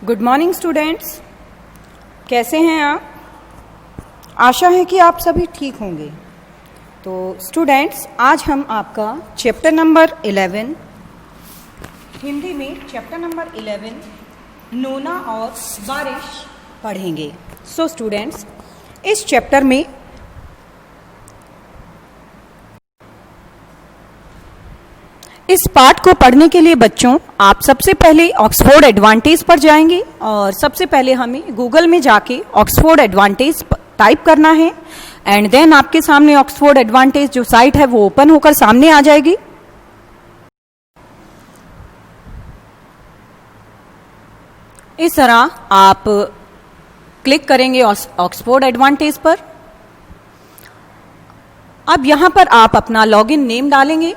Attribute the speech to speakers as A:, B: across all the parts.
A: Good morning students, कैसे हैं आप? आशा है कि आप सभी ठीक होंगे। तो स्टूडेंट्स, आज हम आपका चैप्टर नंबर 11 हिंदी में चैप्टर नंबर 11 नोना और बारिश पढ़ेंगे। सो स्टूडेंट्स, इस चैप्टर में इस पाठ को पढ़ने के लिए बच्चों आप सबसे पहले ऑक्सफोर्ड एडवांटेज पर जाएंगे और सबसे पहले हमें गूगल में जाके ऑक्सफोर्ड एडवांटेज टाइप करना है एंड देन आपके सामने ऑक्सफोर्ड एडवांटेज जो साइट है वो ओपन होकर सामने आ जाएगी। इस तरह आप क्लिक करेंगे ऑक्सफोर्ड एडवांटेज पर। अब यहां पर आप अपना लॉगिन नेम डालेंगे।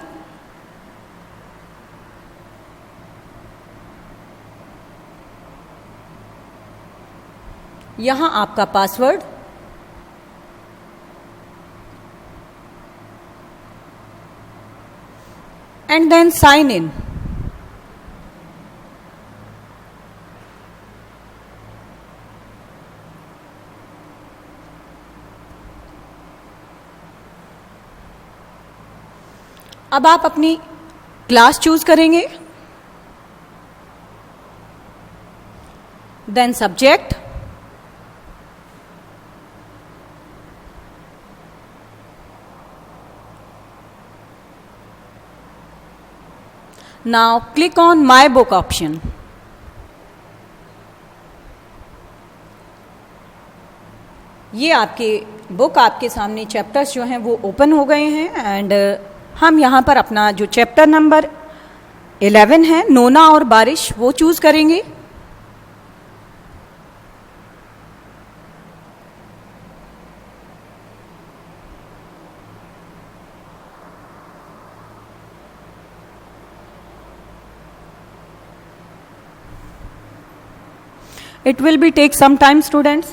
A: यहां आपका password, and then sign in. अब आप अपनी क्लास चूज करेंगे, then subject, now click on my book option। ये आपके बुक, आपके सामने चैप्टर्स जो हैं वो ओपन हो गए हैं एंड हम यहाँ पर अपना जो चैप्टर नंबर 11 है नोना और बारिश वो चूज करेंगे। It will be take some time students।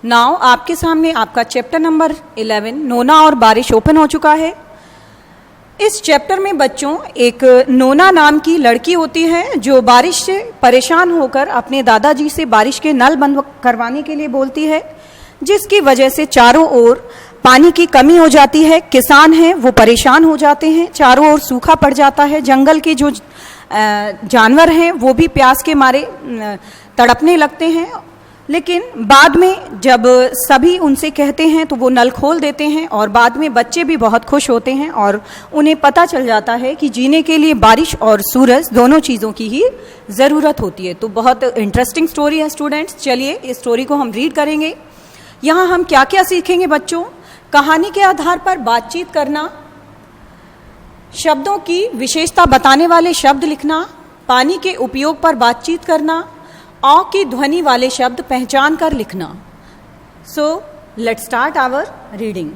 A: Now आपके सामने आपका चैप्टर नंबर 11 नोना और बारिश ओपन हो चुका है। इस चैप्टर में बच्चों एक नोना नाम की लड़की होती है जो बारिश से परेशान होकर अपने दादाजी से बारिश के नल बंद करवाने के लिए बोलती है, जिसकी वजह से चारों ओर पानी की कमी हो जाती है। किसान हैं वो परेशान हो जाते हैं, चारों ओर सूखा पड़ जाता है। जंगल के जो जानवर हैं वो भी प्यास के मारे तड़पने लगते हैं। लेकिन बाद में जब सभी उनसे कहते हैं तो वो नल खोल देते हैं और बाद में बच्चे भी बहुत खुश होते हैं और उन्हें पता चल जाता है कि जीने के लिए बारिश और सूरज दोनों चीज़ों की ही ज़रूरत होती है। तो बहुत इंटरेस्टिंग स्टोरी है स्टूडेंट्स। चलिए इस स्टोरी को हम रीड करेंगे। यहाँ हम क्या क्या सीखेंगे बच्चों? कहानी के आधार पर बातचीत करना, शब्दों की विशेषता बताने वाले शब्द लिखना, पानी के उपयोग पर बातचीत करना, औ की ध्वनि वाले शब्द पहचान कर लिखना। So let's start our reading.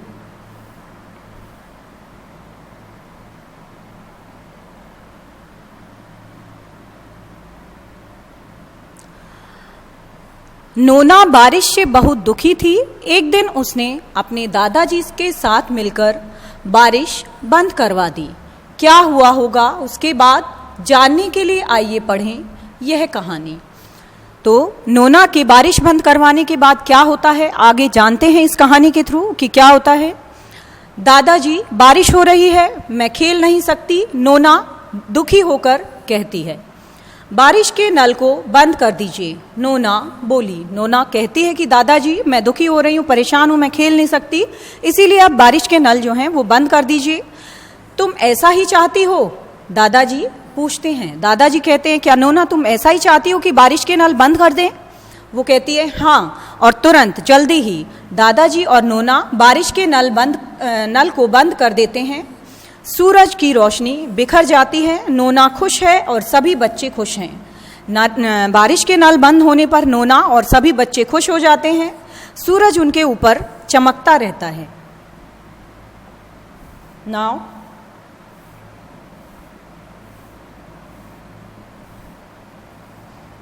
A: नोना बारिश से बहुत दुखी थी। एक दिन उसने अपने दादाजी के साथ मिलकर बारिश बंद करवा दी। क्या हुआ होगा उसके बाद, जानने के लिए आइए पढ़ें यह कहानी। तो नोना के बारिश बंद करवाने के बाद क्या होता है आगे जानते हैं इस कहानी के थ्रू कि क्या होता है। दादाजी, बारिश हो रही है, मैं खेल नहीं सकती, नोना दुखी होकर कहती है। बारिश के नल को बंद कर दीजिए, नोना बोली। नोना कहती है कि दादाजी मैं दुखी हो रही हूँ, परेशान हूँ, मैं खेल नहीं सकती, इसीलिए आप बारिश के नल जो हैं वो बंद कर दीजिए। तुम ऐसा ही चाहती हो? दादाजी पूछते हैं। दादाजी कहते हैं क्या नोना तुम ऐसा ही चाहती हो कि बारिश के नल बंद कर दें? वो कहती है हाँ, और तुरंत जल्दी ही दादाजी और नोना बारिश के नल को बंद कर देते हैं। सूरज की रोशनी बिखर जाती है। नोना खुश है और सभी बच्चे खुश हैं। बारिश के नल बंद होने पर नोना और सभी बच्चे खुश हो जाते हैं। सूरज उनके ऊपर चमकता रहता है। नाउ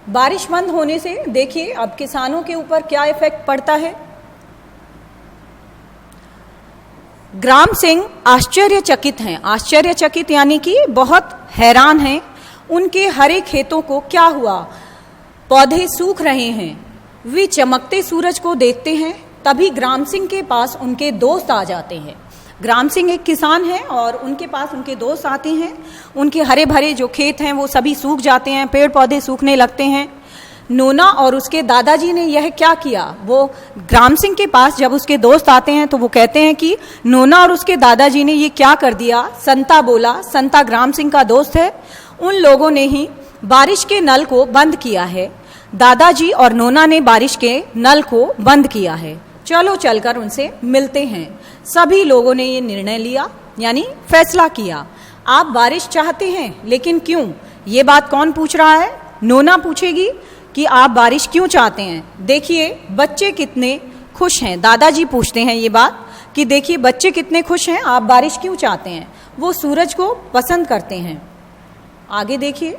A: बारिश बंद होने से देखिए अब किसानों के ऊपर क्या इफेक्ट पड़ता है। ग्राम सिंह आश्चर्यचकित हैं। आश्चर्यचकित यानी कि बहुत हैरान हैं। उनके हरे खेतों को क्या हुआ, पौधे सूख रहे हैं। वे चमकते सूरज को देखते हैं। तभी ग्राम सिंह के पास उनके दोस्त आ जाते हैं। ग्राम सिंह एक किसान है और उनके पास उनके दोस्त आते हैं। उनके हरे भरे जो खेत हैं वो सभी सूख जाते हैं, पेड़ पौधे सूखने लगते हैं। नोना और उसके दादाजी ने यह क्या किया, वो ग्राम सिंह के पास जब उसके दोस्त आते हैं तो वो कहते हैं कि नोना और उसके दादाजी ने ये क्या कर दिया। संता बोला, संता ग्राम सिंह का दोस्त है, उन लोगों ने ही बारिश के नल को बंद किया है। दादाजी और नोना ने बारिश के नल को बंद किया है, चलो चलकर उनसे मिलते हैं। सभी लोगों ने ये निर्णय लिया, यानी फैसला किया। आप बारिश चाहते हैं, लेकिन क्यों? ये बात कौन पूछ रहा है? नोना पूछेगी कि आप बारिश क्यों चाहते हैं। देखिए बच्चे कितने खुश हैं। दादाजी पूछते हैं ये बात कि देखिए बच्चे कितने खुश हैं, आप बारिश क्यों चाहते हैं। वो सूरज को पसंद करते हैं। आगे देखिए,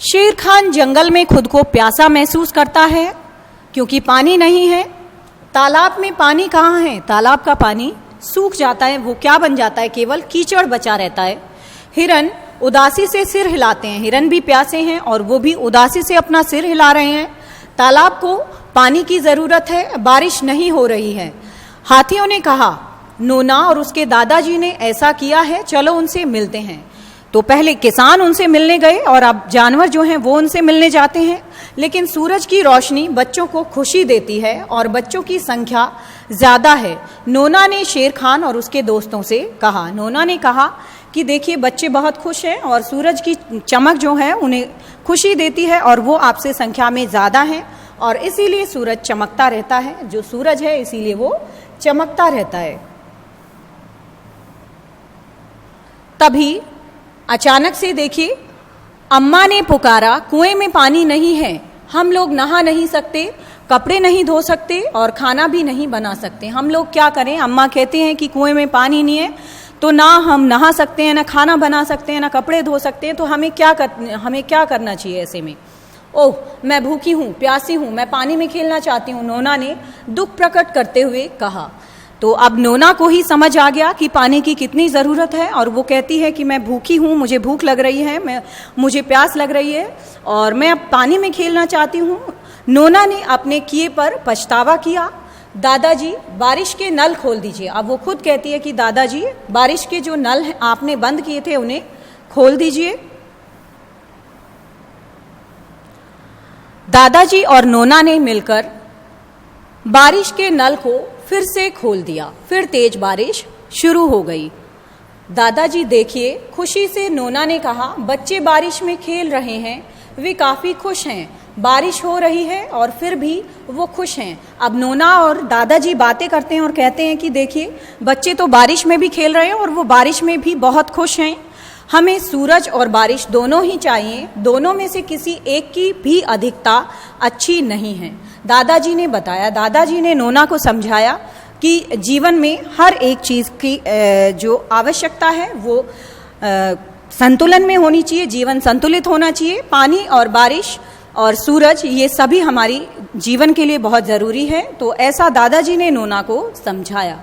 A: शेर खान जंगल में खुद को प्यासा महसूस करता है क्योंकि पानी नहीं है। तालाब में पानी कहाँ है? तालाब का पानी सूख जाता है, वो क्या बन जाता है, केवल कीचड़ बचा रहता है। हिरन उदासी से सिर हिलाते हैं। हिरन भी प्यासे हैं और वो भी उदासी से अपना सिर हिला रहे हैं। तालाब को पानी की जरूरत है, बारिश नहीं हो रही है। हाथियों ने कहा, नोना और उसके दादाजी ने ऐसा किया है, चलो उनसे मिलते हैं। तो पहले किसान उनसे मिलने गए और अब जानवर जो हैं वो उनसे मिलने जाते हैं। लेकिन सूरज की रोशनी बच्चों को खुशी देती है और बच्चों की संख्या ज्यादा है। नोना ने शेर खान और उसके दोस्तों से कहा, नोना ने कहा कि देखिए बच्चे बहुत खुश हैं और सूरज की चमक जो है उन्हें खुशी देती है और वो आपसे संख्या में ज्यादा हैं और इसीलिए सूरज चमकता रहता है। जो सूरज है इसीलिए वो चमकता रहता है। तभी अचानक से देखिए अम्मा ने पुकारा, कुएं में पानी नहीं है, हम लोग नहा नहीं सकते, कपड़े नहीं धो सकते और खाना भी नहीं बना सकते, हम लोग क्या करें। अम्मा कहते हैं कि कुएं में पानी नहीं है तो ना हम नहा सकते हैं, ना खाना बना सकते हैं, ना कपड़े धो सकते हैं, तो हमें क्या करना चाहिए ऐसे में। ओह, मैं भूखी हूँ, प्यासी हूँ, मैं पानी में खेलना चाहती हूँ, नोना ने दुख प्रकट करते हुए कहा। तो अब नोना को ही समझ आ गया कि पानी की कितनी ज़रूरत है और वो कहती है कि मैं भूखी हूँ, मुझे भूख लग रही है, मुझे प्यास लग रही है और मैं अब पानी में खेलना चाहती हूँ। नोना ने अपने किए पर पछतावा किया। दादाजी बारिश के नल खोल दीजिए। अब वो खुद कहती है कि दादाजी बारिश के जो नल हैं आपने बंद किए थे उन्हें खोल दीजिए। दादाजी और नोना ने मिलकर बारिश के नल को फिर से खोल दिया। फिर तेज बारिश शुरू हो गई। दादाजी देखिए खुशी से नोना ने कहा, बच्चे बारिश में खेल रहे हैं, वे काफ़ी खुश हैं, बारिश हो रही है और फिर भी वो खुश हैं। अब नोना और दादाजी बातें करते हैं और कहते हैं कि देखिए बच्चे तो बारिश में भी खेल रहे हैं और वो बारिश में भी बहुत खुश हैं। हमें सूरज और बारिश दोनों ही चाहिए, दोनों में से किसी एक की भी अधिकता अच्छी नहीं है। दादाजी ने बताया, दादाजी ने नोना को समझाया कि जीवन में हर एक चीज़ की जो आवश्यकता है वो संतुलन में होनी चाहिए, जीवन संतुलित होना चाहिए। पानी और बारिश और सूरज ये सभी हमारी जीवन के लिए बहुत ज़रूरी है। तो ऐसा दादाजी ने नोना को समझाया।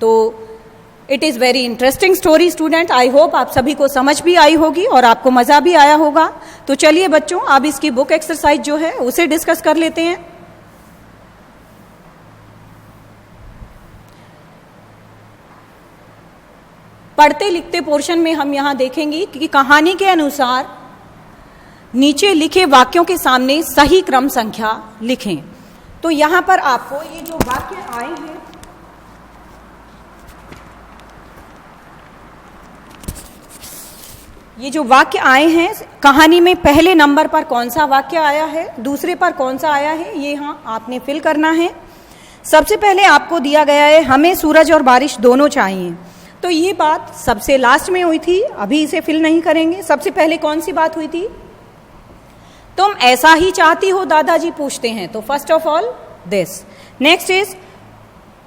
A: तो it is very interesting story student. I hope आप सभी को समझ भी आई होगी और आपको मज़ा भी आया होगा। तो चलिए बच्चों, अब इसकी बुक एक्सरसाइज जो है उसे डिस्कस कर लेते हैं। पढ़ते लिखते पोर्शन में हम यहाँ देखेंगे कि कहानी के अनुसार नीचे लिखे वाक्यों के सामने सही क्रम संख्या लिखें। तो यहाँ पर आपको ये जो वाक्य आए हैं, कहानी में पहले नंबर पर कौन सा वाक्य आया है, दूसरे पर कौन सा आया है, ये यहाँ आपने फिल करना है। सबसे पहले आपको दिया गया है हमें सूरज और बारिश दोनों चाहिए। तो ये बात सबसे लास्ट में हुई थी, अभी इसे फिल नहीं करेंगे। सबसे पहले कौन सी बात हुई थी? तुम ऐसा ही चाहती हो, दादाजी पूछते हैं। तो first of all this. Next is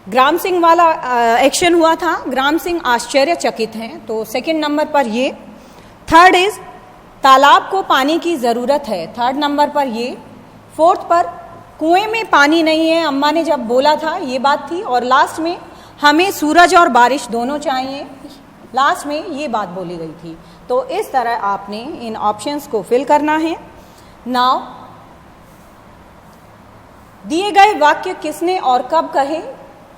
A: ग्राम सिंह वाला एक्शन हुआ था, ग्राम सिंह आश्चर्यचकित हैं, तो सेकंड नंबर पर ये। थर्ड इज तालाब को पानी की ज़रूरत है, थर्ड नंबर पर ये। फोर्थ पर कुएं में पानी नहीं है, अम्मा ने जब बोला था ये बात थी। और लास्ट में हमें सूरज और बारिश दोनों चाहिए, लास्ट में ये बात बोली गई थी। तो इस तरह आपने इन ऑप्शंस को फिल करना है। नाउ दिए गए वाक्य किसने और कब कहे,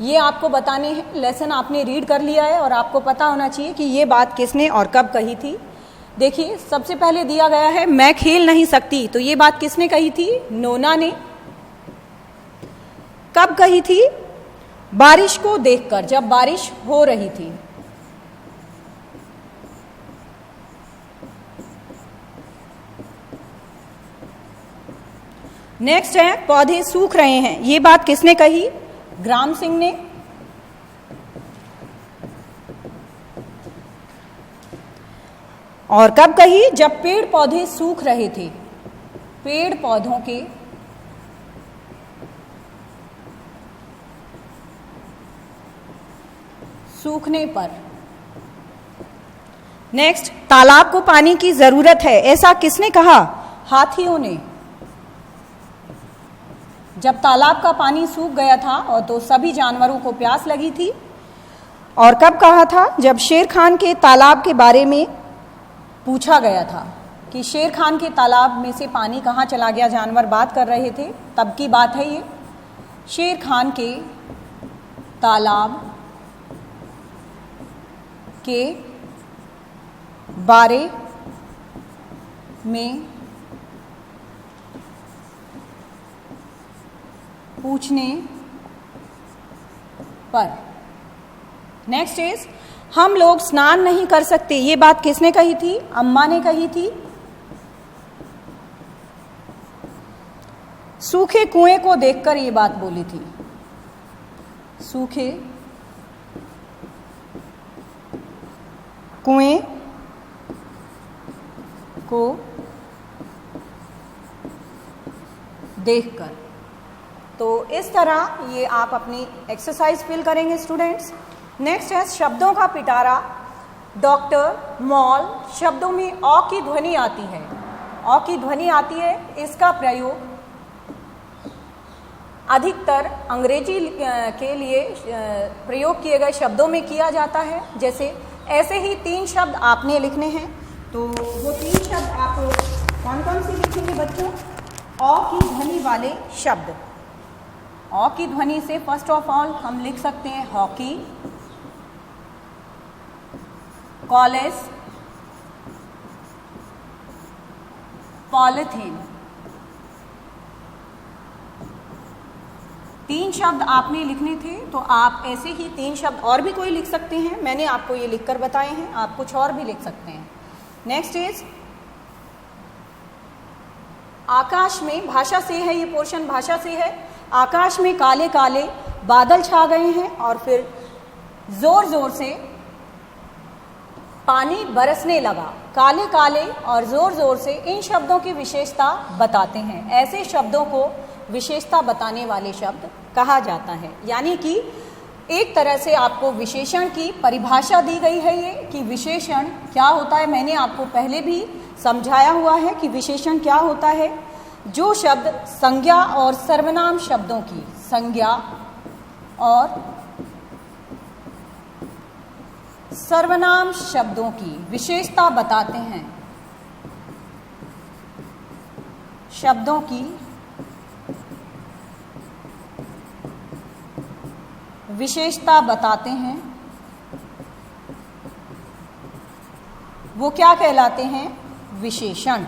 A: ये आपको बताने हैं। लेसन आपने रीड कर लिया है और आपको पता होना चाहिए कि ये बात किसने और कब कही थी। देखिए, सबसे पहले दिया गया है मैं खेल नहीं सकती, तो ये बात किसने कही थी? नोना ने। कब कही थी? बारिश को देखकर, जब बारिश हो रही थी। नेक्स्ट है पौधे सूख रहे हैं, ये बात किसने कही? ग्राम सिंह ने। और कब कही? जब पेड़ पौधे सूख रहे थे। पेड़ पौधों के सूखने पर। नेक्स्ट, तालाब को पानी की जरूरत है, ऐसा किसने कहा? हाथियों ने। जब तालाब का पानी सूख गया था और तो सभी जानवरों को प्यास लगी थी। और कब कहा था? जब शेर खान के तालाब के बारे में पूछा गया था कि शेर खान के तालाब में से पानी कहाँ चला गया, जानवर बात कर रहे थे, तब की बात है ये। शेर खान के तालाब के बारे में पूछने पर। नेक्स्ट इज हम लोग स्नान नहीं कर सकते, ये बात किसने कही थी? अम्मा ने कही थी। सूखे कुएं को देखकर ये बात बोली थी। सूखे कुएं को देखकर। तो इस तरह ये आप अपनी एक्सरसाइज फिल करेंगे स्टूडेंट्स। नेक्स्ट है शब्दों का पिटारा। डॉक्टर, मॉल शब्दों में अ की ध्वनि आती है। अ की ध्वनि आती है, इसका प्रयोग अधिकतर अंग्रेजी के लिए प्रयोग किए गए शब्दों में किया जाता है। जैसे ऐसे ही 3 शब्द आपने लिखने हैं, तो वो 3 शब्द आप कौन कौन से लिखेंगे बच्चों? अ की ध्वनि वाले शब्द। अ की ध्वनि से फर्स्ट ऑफ ऑल हम लिख सकते हैं हॉकी, कॉलेज, पॉलिथीन। 3 शब्द आपने लिखने थे, तो आप ऐसे ही 3 शब्द और भी कोई लिख सकते हैं। मैंने आपको ये लिखकर बताए हैं, आप कुछ और भी लिख सकते हैं। नेक्स्ट इज आकाश में, भाषा से है ये पोर्शन, भाषा से है। आकाश में काले काले बादल छा गए हैं और फिर जोर जोर से पानी बरसने लगा। काले काले और जोर जोर से, इन शब्दों की विशेषता बताते हैं। ऐसे शब्दों को विशेषता बताने वाले शब्द कहा जाता है। यानी कि एक तरह से आपको विशेषण की परिभाषा दी गई है ये, कि विशेषण क्या होता है। मैंने आपको पहले भी समझाया हुआ है कि विशेषण क्या होता है। जो शब्द संज्ञा और सर्वनाम शब्दों की, संज्ञा और सर्वनाम शब्दों की विशेषता बताते हैं, शब्दों की विशेषता बताते हैं, वो क्या कहलाते हैं? विशेषण।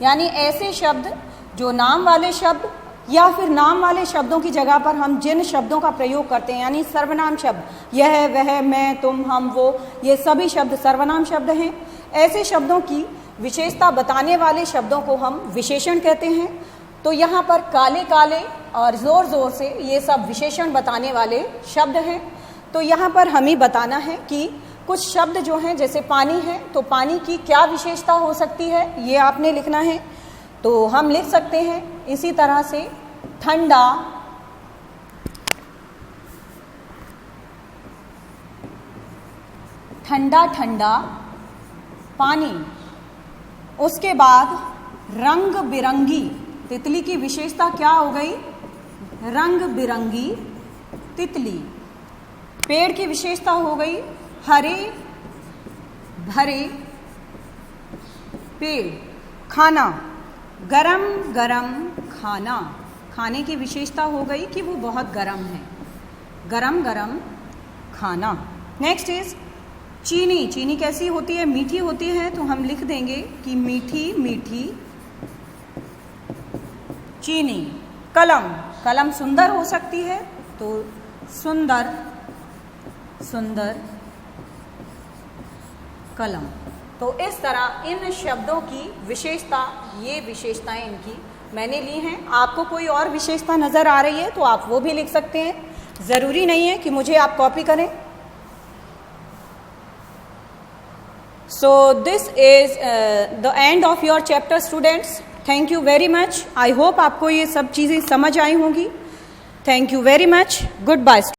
A: यानी ऐसे शब्द जो नाम वाले शब्द या फिर नाम वाले शब्दों की जगह पर हम जिन शब्दों का प्रयोग करते हैं, यानी सर्वनाम शब्द, यह, वह, मैं, तुम, हम, वो, ये सभी शब्द सर्वनाम शब्द हैं। ऐसे शब्दों की विशेषता बताने वाले शब्दों को हम विशेषण कहते हैं। तो यहाँ पर काले काले और जोर जोर से, ये सब विशेषण बताने वाले शब्द हैं। तो यहाँ पर हमें बताना है कि कुछ शब्द जो हैं, जैसे पानी है, तो पानी की क्या विशेषता हो सकती है, ये आपने लिखना है। तो हम लिख सकते हैं इसी तरह से ठंडा, ठंडा ठंडा पानी। उसके बाद रंग बिरंगी, तितली की विशेषता क्या हो गई? रंग बिरंगी तितली। पेड़ की विशेषता हो गई हरे भरे पेड़। खाना, गरम गरम खाना, खाने की विशेषता हो गई कि वो बहुत गरम है, गरम गरम खाना। नेक्स्ट इज चीनी। चीनी कैसी होती है? मीठी होती है, तो हम लिख देंगे कि मीठी मीठी चीनी। कलम, कलम सुंदर हो सकती है, तो सुंदर सुंदर कलम। तो इस तरह इन शब्दों की विशेषता, ये विशेषताएं इनकी मैंने ली हैं। आपको कोई और विशेषता नज़र आ रही है तो आप वो भी लिख सकते हैं, ज़रूरी नहीं है कि मुझे आप कॉपी करें। So this is the end of your chapter students. Thank you very much. I hope आपको ये सब चीज़ें समझ आई होंगी। Thank you very much. Good bye.